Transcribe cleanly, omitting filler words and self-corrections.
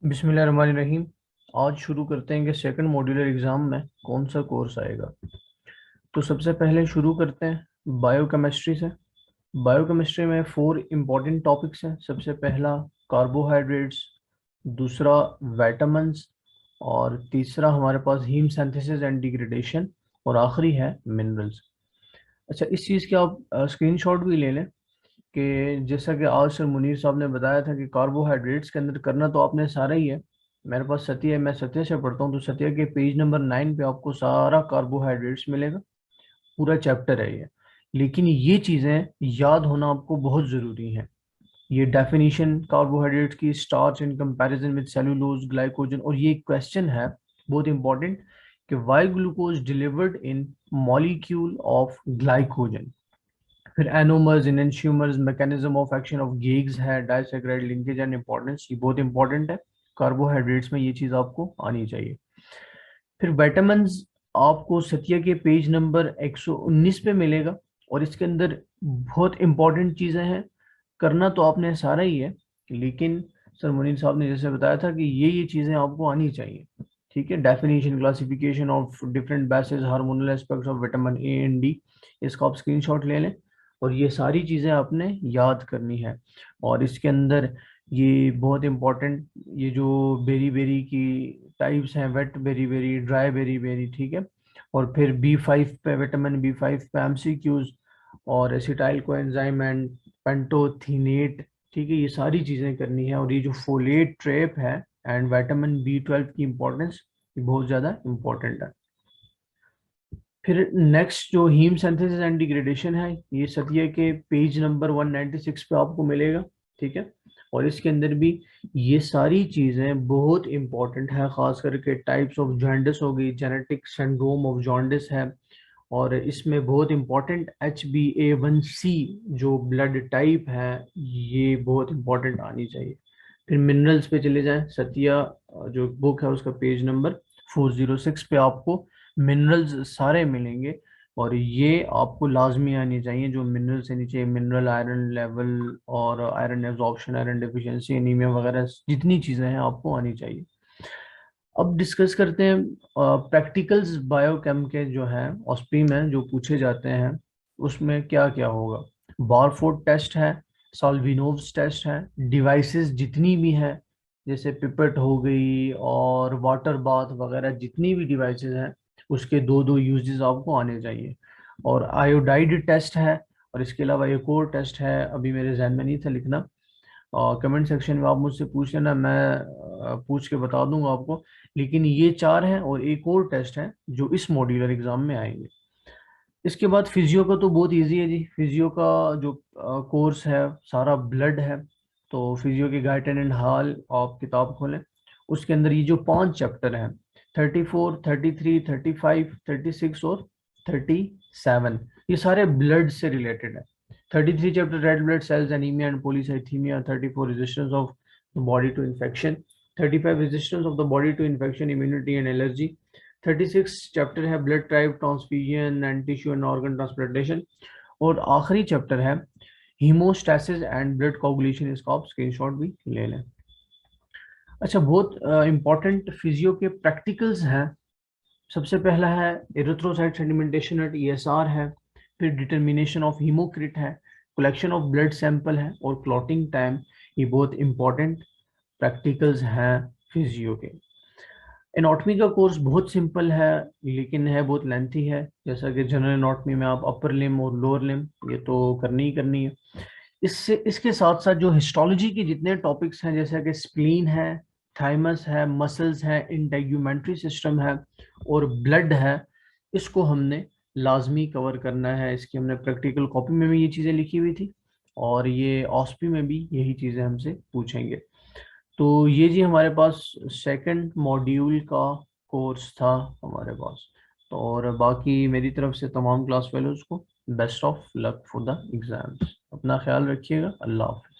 बिस्मिल्लाहिर्रहमानिर्रहीम। आज शुरू करते हैं कि सेकंड मॉड्यूलर एग्ज़ाम में कौन सा कोर्स आएगा। तो सबसे पहले शुरू करते हैं बायोकेमिस्ट्री से। बायोकेमिस्ट्री में 4 इम्पोर्टेंट टॉपिक्स हैं। सबसे पहला कार्बोहाइड्रेट्स, दूसरा विटामिन्स, और तीसरा हमारे पास हीम सिंथेसिस एंड डिग्रेडेशन, और आखिरी है मिनरल्स। अच्छा, इस चीज़ के आप स्क्रीनशॉट भी ले लें कि जैसा कि आज सर मुनीर साहब ने बताया था कि कार्बोहाइड्रेट्स के अंदर करना तो आपने सारा ही है। मेरे पास सत्या है, मैं सत्या से पढ़ता हूँ, तो सत्या के पेज नंबर 9 पे आपको सारा कार्बोहाइड्रेट्स मिलेगा। पूरा चैप्टर है ये। लेकिन ये चीज़ें याद होना आपको बहुत ज़रूरी है। ये डेफिनेशन कार्बोहाइड्रेट्स की, starch in comparison with cellulose, glycogen, और ये क्वेश्चन है बहुत इंपॉर्टेंट कि why glucose delivered in molecule of glycogen. फिर anomers, enantiomers, mechanism of action of GAGs है, डाइसैकराइड लिंकेज एंड इंपॉर्टेंस, ये बहुत इंपॉर्टेंट है। कार्बोहाइड्रेट्स में ये चीज़ आपको आनी चाहिए। फिर विटामिन्स आपको सत्या के पेज नंबर 119 पे मिलेगा, और इसके अंदर बहुत इंपॉर्टेंट चीज़ें हैं। करना तो आपने सारा ही है, लेकिन सर मुनीर साहब ने जैसे बताया था कि ये चीज़ें आपको आनी चाहिए। ठीक है, definition, classification of different basis, hormonal aspects of vitamin A and D, इसका आप स्क्रीनशॉट ले लें। और ये सारी चीज़ें आपने याद करनी है। और इसके अंदर ये बहुत इंपॉर्टेंट, ये जो बेरी बेरी की टाइप्स हैं, wet berry berry, dry berry berry, ठीक है। और फिर B5 पे, विटामिन B5 पे MCQs, और एसिटाइल कोएंजाइम एंड पेंटोथीनेट, ठीक है, ये सारी चीज़ें करनी है। और ये जो फोलेट ट्रेप है एंड विटामिन B12 की इंपॉर्टेंस, ये बहुत ज़्यादा इंपॉर्टेंट है। फिर नेक्स्ट जो हीम सिंथेसिस एंड डिग्रेडेशन है, ये सत्या के पेज नंबर 196 पे आपको मिलेगा। ठीक है, और इसके अंदर भी ये सारी चीज़ें बहुत इंपॉर्टेंट है, खास करके टाइप्स ऑफ जॉन्डिस हो गई, जेनेटिक सिंड्रोम ऑफ जॉन्डिस है। और इसमें बहुत इंपॉर्टेंट HbA1c जो ब्लड टाइप है, ये बहुत इंपॉर्टेंट आनी चाहिए। फिर मिनरल्स पे चले जाएं, सत्या जो बुक है उसका पेज नंबर 406 पे आपको मिनरल्स सारे मिलेंगे। और ये आपको लाजमी आनी चाहिए, जो मिनरल्स से नीचे मिनरल आयरन लेवल, और iron absorption, iron deficiency, anaemia वगैरह जितनी चीज़ें हैं आपको आनी चाहिए। अब डिस्कस करते हैं प्रैक्टिकल्स बायोकेम के जो हैं, ऑस्पी में जो पूछे जाते हैं, उसमें क्या क्या होगा। बारफोर्ड टेस्ट है, सॉल्विनोव्स टेस्ट है, डिवाइसेस जितनी भी हैं, जैसे पिपेट हो गई और वाटर बाथ वगैरह, जितनी भी डिवाइसेस हैं उसके दो दो यूजेस आपको आने चाहिए। और आयोडाइड टेस्ट है, और इसके अलावा एक और टेस्ट है, अभी मेरे जहन में नहीं था लिखना, और कमेंट सेक्शन में आप मुझसे पूछ लेना, मैं पूछ के बता दूंगा आपको। लेकिन ये 4 हैं, और एक और टेस्ट है जो इस मॉड्यूलर एग्जाम में आएंगे। इसके बाद फिजियो का तो बहुत इजी है जी। फिजियो का जो कोर्स है सारा ब्लड है। तो फिजियो की गाइटन एंड हॉल आप किताब खोलें, उसके अंदर ये जो 5 चैप्टर हैं, 34, 33, 35, 36 और 37, ये सारे ब्लड से रिलेटेड है। 33 chapter red blood cells, anaemia and polycythaemia. 34 resistance of the body to infection. 35 resistance of the body to infection, immunity and allergy. 36 chapter है blood type, transfusion and tissue and organ transplantation. और आखिरी chapter है हीमोस्टैसिस and blood coagulation, इसका आप screenshot भी ले लें। अच्छा, बहुत इंपॉर्टेंट फिजियो के प्रैक्टिकल्स हैं। सबसे पहला है एरिथ्रोसाइट सेडिमेंटेशन एट ESR है। फिर डिटर्मिनेशन ऑफ हीमोक्रिट है, कलेक्शन ऑफ ब्लड सैंपल है, और क्लॉटिंग टाइम। ये बहुत इंपॉर्टेंट प्रैक्टिकल्स हैं फिजियो के। एनाटॉमी का कोर्स बहुत सिंपल है, लेकिन है बहुत लेंथी है। जैसा कि जनरल एनाटॉमी में आप अपर लिम और लोअर लिम ये तो करनी ही करनी है। इससे इसके साथ साथ जो हिस्टोलॉजी के जितने टॉपिक्स हैं, जैसे कि स्प्लीन है, थाइमस है, मसल्स है, इंटेग्यूमेंट्री सिस्टम है, और ब्लड है, इसको हमने लाजमी कवर करना है। इसकी हमने प्रैक्टिकल कॉपी में भी ये चीज़ें लिखी हुई थी, और ये ऑस्पी में भी यही चीज़ें हमसे पूछेंगे। तो ये जी हमारे पास सेकंड मॉड्यूल का कोर्स था हमारे पास। तो और बाकी मेरी तरफ से तमाम क्लास फेलोज को best of luck for the exams. अपना ख्याल रखिएगा। अल्लाह हाफ़िज़।